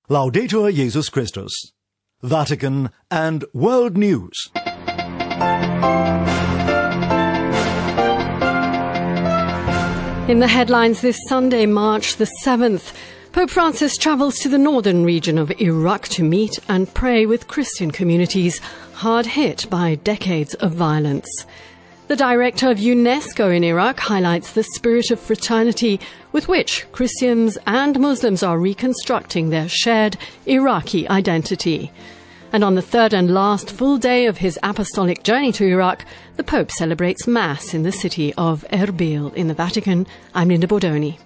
Laudetur Jesus Christus. Vatican and World News. In the headlines this Sunday, March the 7th, Pope Francis travels to the northern region of Iraq to meet and pray with Christian communities hard hit by decades of violence. The director of UNESCO in Iraq highlights the spirit of fraternity with which Christians and Muslims are reconstructing their shared Iraqi identity. And on the third and last full day of his apostolic journey to Iraq, the Pope celebrates Mass in the city of Erbil in the Vatican. I'm Linda Bordoni.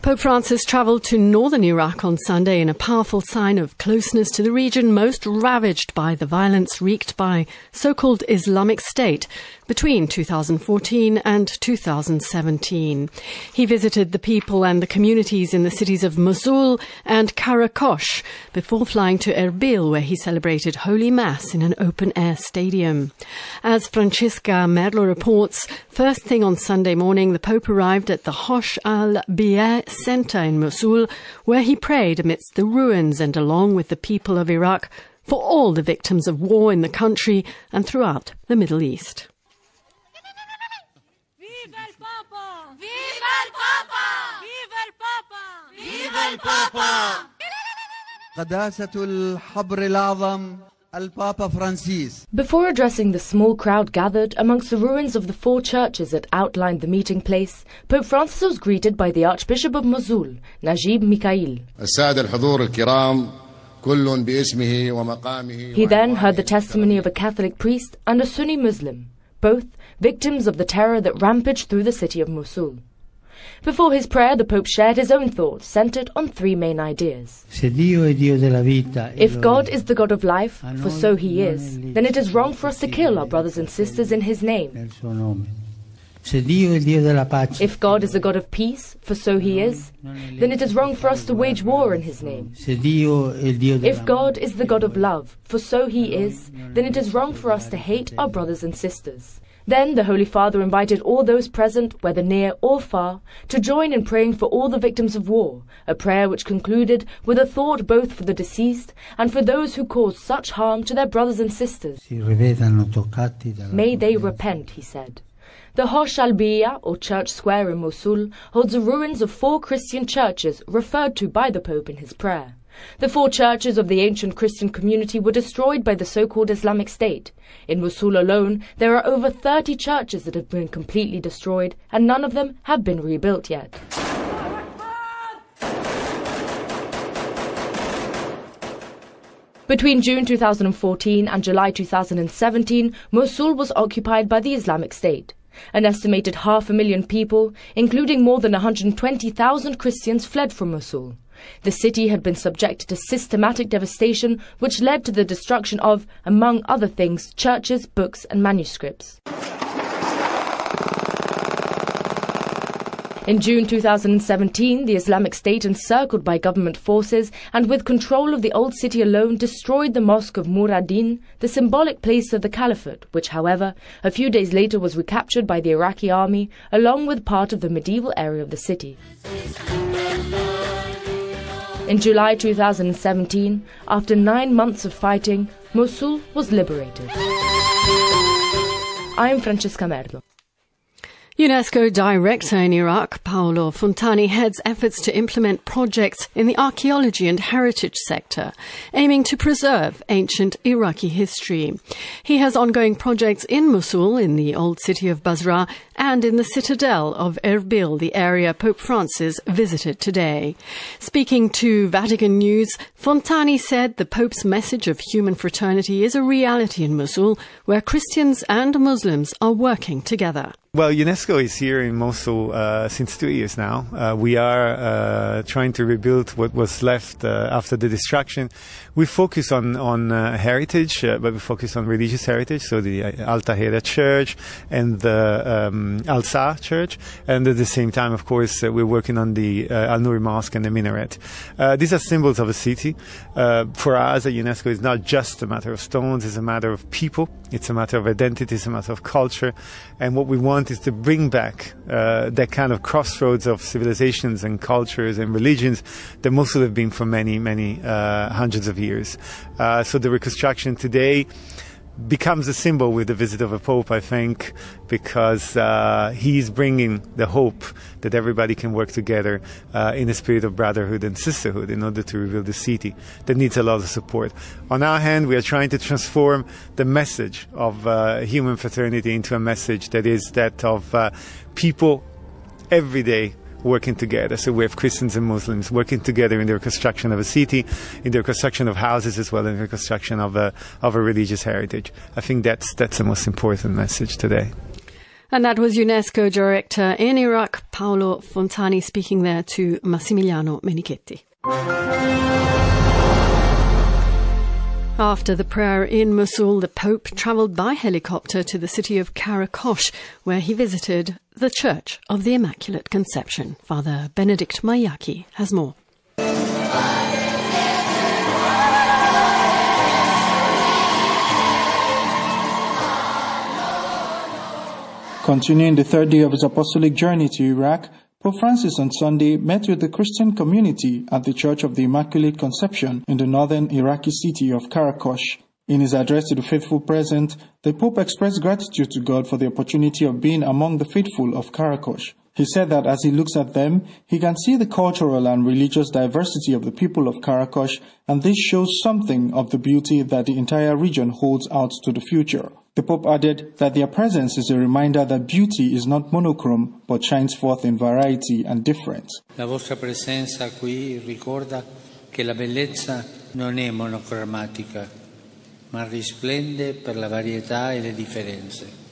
Pope Francis travelled to northern Iraq on Sunday in a powerful sign of closeness to the region most ravaged by the violence wreaked by so-called Islamic State between 2014 and 2017. He visited the people and the communities in the cities of Mosul and Karakosh before flying to Erbil, where he celebrated Holy Mass in an open-air stadium. As Francesca Merlo reports, first thing on Sunday morning, the Pope arrived at the Hosh al-Biyah Center in Mosul, where he prayed amidst the ruins and along with the people of Iraq for all the victims of war in the country and throughout the Middle East. Viva el Papa! Viva el Papa! Viva el Papa! Viva el Papa! قداسة الحبر الأعظم Papa Francis. Before addressing the small crowd gathered amongst the ruins of the four churches that outlined the meeting place, Pope Francis was greeted by the Archbishop of Mosul, Najib Mikhail. He then heard the testimony of a Catholic priest and a Sunni Muslim, both victims of the terror that rampaged through the city of Mosul. Before his prayer, the Pope shared his own thoughts, centered on three main ideas. If God is the God of life, for so he is, then it is wrong for us to kill our brothers and sisters in his name. If God is the God of peace, for so he is, then it is wrong for us to wage war in his name. If God is the God of love, for so he is, then it is wrong for us to hate our brothers and sisters. Then the Holy Father invited all those present, whether near or far, to join in praying for all the victims of war, a prayer which concluded with a thought both for the deceased and for those who caused such harm to their brothers and sisters. May they repent, he said. The Hosh al-Biyah, or Church Square in Mosul, holds the ruins of four Christian churches referred to by the Pope in his prayer. The four churches of the ancient Christian community were destroyed by the so-called Islamic State. In Mosul alone, there are over 30 churches that have been completely destroyed, and none of them have been rebuilt yet. Between June 2014 and July 2017, Mosul was occupied by the Islamic State. An estimated 500,000 people, including more than 120,000 Christians, fled from Mosul. The city had been subjected to systematic devastation, which led to the destruction of, among other things, churches, books and manuscripts. In June 2017, the Islamic State, encircled by government forces and with control of the old city alone, destroyed the mosque of Muradin, the symbolic place of the caliphate, which, however, a few days later was recaptured by the Iraqi army, along with part of the medieval area of the city. In July 2017, after 9 months of fighting, Mosul was liberated. I am Francesca Merlo. UNESCO Director in Iraq, Paolo Fontani, heads efforts to implement projects in the archaeology and heritage sector, aiming to preserve ancient Iraqi history. He has ongoing projects in Mosul, in the old city of Basra, and in the citadel of Erbil, the area Pope Francis visited today. Speaking to Vatican News, Fontani said the Pope's message of human fraternity is a reality in Mosul, where Christians and Muslims are working together. Well, UNESCO is here in Mosul since 2 years now. We are trying to rebuild what was left after the destruction. We focus on heritage, but we focus on religious heritage, so the Al Tahira Church and the Al-Sa Church. And at the same time, of course, we're working on the Al-Nur Mosque and the minaret. These are symbols of a city. For us at UNESCO, it's not just a matter of stones, it's a matter of people, it's a matter of identity, it's a matter of culture. And what we want want is to bring back that kind of crossroads of civilizations and cultures and religions that mostly have been for many, many hundreds of years. So the reconstruction today becomes a symbol with the visit of a pope, I think, because he's bringing the hope that everybody can work together in a spirit of brotherhood and sisterhood in order to rebuild the city that needs a lot of support. On our hand, we are trying to transform the message of human fraternity into a message that is that of people every day working together. So we have Christians and Muslims working together in the reconstruction of a city, in the reconstruction of houses as well, in the reconstruction of a religious heritage. I think that's the most important message today. And that was UNESCO Director in Iraq, Paolo Fontani, speaking there to Massimiliano Menichetti. After the prayer in Mosul, the Pope travelled by helicopter to the city of Karakosh, where he visited the Church of the Immaculate Conception. Father Benedict Mayaki has more. Continuing the third day of his apostolic journey to Iraq, Pope Francis on Sunday met with the Christian community at the Church of the Immaculate Conception in the northern Iraqi city of Karakosh. In his address to the faithful present, the Pope expressed gratitude to God for the opportunity of being among the faithful of Karakosh. He said that as he looks at them, he can see the cultural and religious diversity of the people of Karakosh, and this shows something of the beauty that the entire region holds out to the future. The Pope added that their presence is a reminder that beauty is not monochrome, but shines forth in variety and difference. La vostra presenza qui ricorda che la bellezza non è monocromatica, ma risplende per la varietà e le differenze.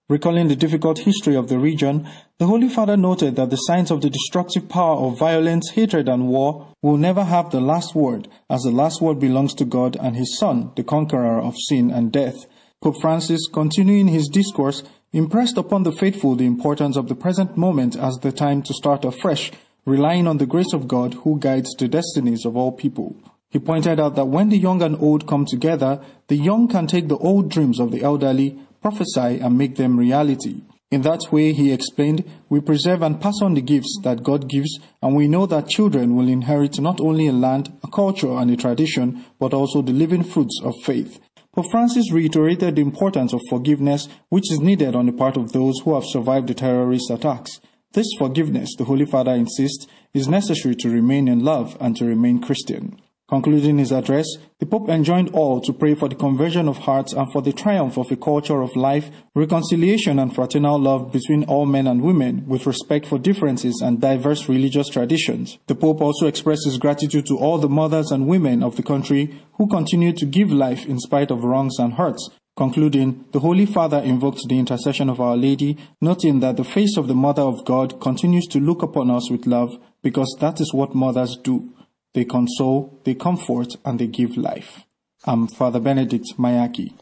Recalling the difficult history of the region, the Holy Father noted that the signs of the destructive power of violence, hatred and war will never have the last word, as the last word belongs to God and His Son, the conqueror of sin and death. Pope Francis, continuing his discourse, impressed upon the faithful the importance of the present moment as the time to start afresh, relying on the grace of God who guides the destinies of all people. He pointed out that when the young and old come together, the young can take the old dreams of the elderly, prophesy and make them reality. In that way, he explained, we preserve and pass on the gifts that God gives, and we know that children will inherit not only a land, a culture and a tradition, but also the living fruits of faith. Pope Francis reiterated the importance of forgiveness, which is needed on the part of those who have survived the terrorist attacks. This forgiveness, the Holy Father insists, is necessary to remain in love and to remain Christian. Concluding his address, the Pope enjoined all to pray for the conversion of hearts and for the triumph of a culture of life, reconciliation and fraternal love between all men and women, with respect for differences and diverse religious traditions. The Pope also expressed his gratitude to all the mothers and women of the country who continue to give life in spite of wrongs and hurts. Concluding, the Holy Father invoked the intercession of Our Lady, noting that the face of the Mother of God continues to look upon us with love, because that is what mothers do. They console, they comfort, and they give life. I'm Father Benedict Mayaki.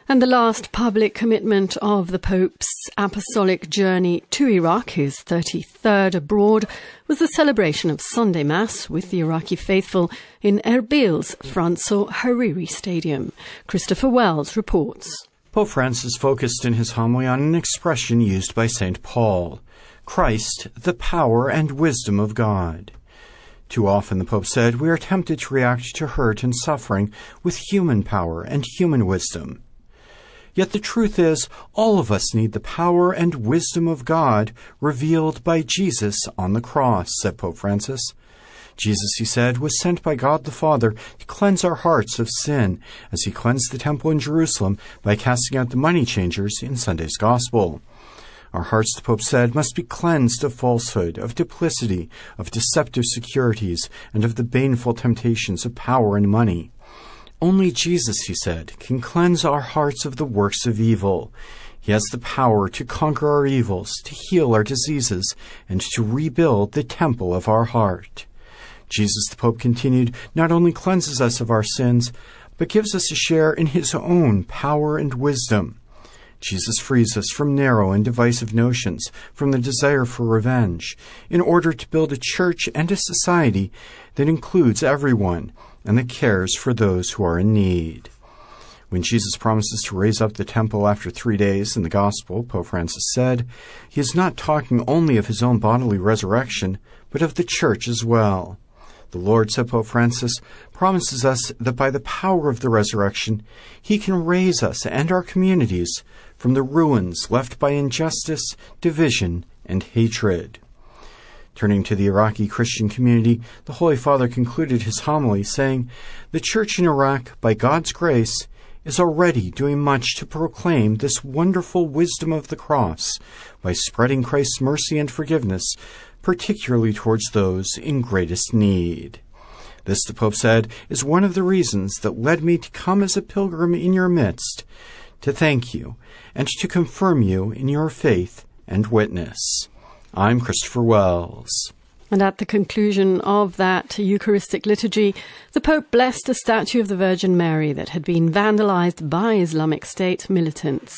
And the last public commitment of the Pope's apostolic journey to Iraq, his 33rd abroad, was the celebration of Sunday Mass with the Iraqi faithful in Erbil's Franco Hariri Stadium. Christopher Wells reports. Pope Francis focused in his homily on an expression used by St. Paul, Christ, the power and wisdom of God. Too often, the Pope said, we are tempted to react to hurt and suffering with human power and human wisdom. Yet the truth is, all of us need the power and wisdom of God revealed by Jesus on the cross, said Pope Francis. Jesus, he said, was sent by God the Father to cleanse our hearts of sin, as he cleansed the temple in Jerusalem by casting out the money changers in Sunday's Gospel. Our hearts, the Pope said, must be cleansed of falsehood, of duplicity, of deceptive securities, and of the baneful temptations of power and money. Only Jesus, he said, can cleanse our hearts of the works of evil. He has the power to conquer our evils, to heal our diseases, and to rebuild the temple of our heart. Jesus, the Pope continued, not only cleanses us of our sins, but gives us a share in his own power and wisdom. Jesus frees us from narrow and divisive notions, from the desire for revenge, in order to build a church and a society that includes everyone and that cares for those who are in need. When Jesus promises to raise up the temple after 3 days in the Gospel, Pope Francis said, he is not talking only of his own bodily resurrection, but of the Church as well. The Lord, said Pope Francis, promises us that by the power of the resurrection, he can raise us and our communities from the ruins left by injustice, division, and hatred. Turning to the Iraqi Christian community, the Holy Father concluded his homily saying, the Church in Iraq, by God's grace, is already doing much to proclaim this wonderful wisdom of the cross by spreading Christ's mercy and forgiveness, particularly towards those in greatest need. This, the Pope said, is one of the reasons that led me to come as a pilgrim in your midst, to thank you, and to confirm you in your faith and witness. I'm Christopher Wells. And at the conclusion of that Eucharistic liturgy, the Pope blessed a statue of the Virgin Mary that had been vandalized by Islamic State militants.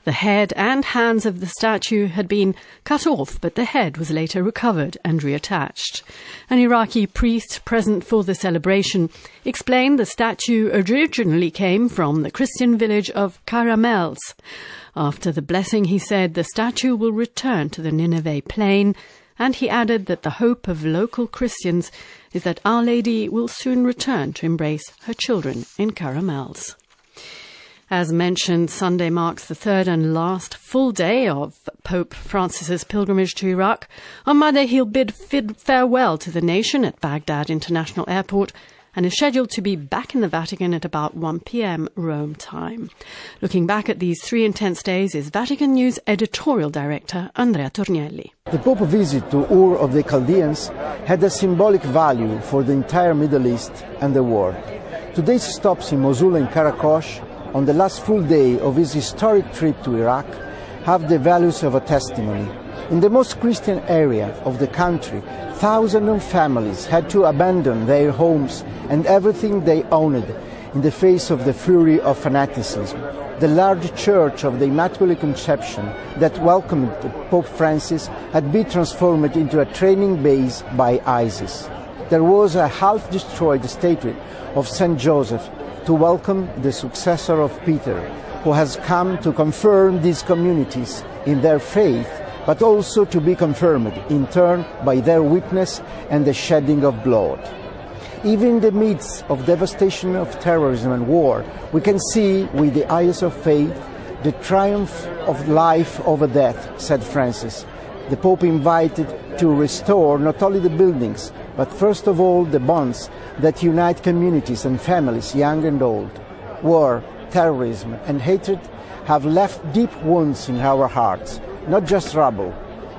The head and hands of the statue had been cut off, but the head was later recovered and reattached. An Iraqi priest present for the celebration explained the statue originally came from the Christian village of Caramels. After the blessing, he said the statue will return to the Nineveh plain, and he added that the hope of local Christians is that Our Lady will soon return to embrace her children in Caramels. As mentioned, Sunday marks the third and last full day of Pope Francis's pilgrimage to Iraq. On Monday, he'll bid farewell to the nation at Baghdad International Airport and is scheduled to be back in the Vatican at about 1 p.m. Rome time. Looking back at these 3 intense days is Vatican News editorial director Andrea Tornielli. The Pope's visit to Ur of the Chaldeans had a symbolic value for the entire Middle East and the world. Today's stops in Mosul and Karakosh, on the last full day of his historic trip to Iraq, have the values of a testimony. In the most Christian area of the country, thousands of families had to abandon their homes and everything they owned in the face of the fury of fanaticism. The large church of the Immaculate Conception that welcomed Pope Francis had been transformed into a training base by ISIS. There was a half-destroyed statue of St. Joseph to welcome the successor of Peter, who has come to confirm these communities in their faith, but also to be confirmed in turn by their witness and the shedding of blood. Even in the midst of devastation of terrorism and war, we can see with the eyes of faith the triumph of life over death, said Francis. The Pope invited to restore not only the buildings, but first of all the bonds that unite communities and families, young and old. War, terrorism and hatred have left deep wounds in our hearts, not just rubble.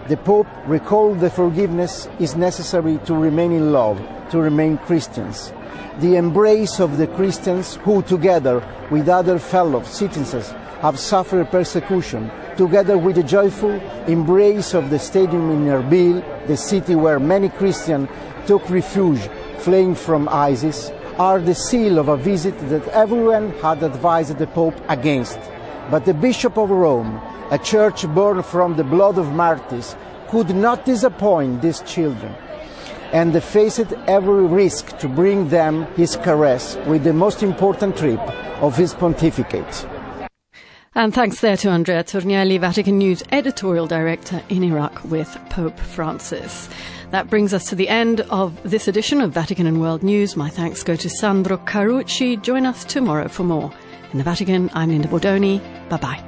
The Pope recalled that forgiveness is necessary to remain in love, to remain Christians. The embrace of the Christians who, together with other fellow citizens, have suffered persecution, together with the joyful embrace of the stadium in Erbil, the city where many Christians took refuge fleeing from ISIS, are the seal of a visit that everyone had advised the Pope against. But the Bishop of Rome, a church born from the blood of martyrs, could not disappoint these children, and faced every risk to bring them his caress with the most important trip of his pontificate. And thanks there to Andrea Tornielli, Vatican News editorial director in Iraq with Pope Francis. That brings us to the end of this edition of Vatican and World News. My thanks go to Sandro Carucci. Join us tomorrow for more. In the Vatican, I'm Linda Bordoni. Bye-bye.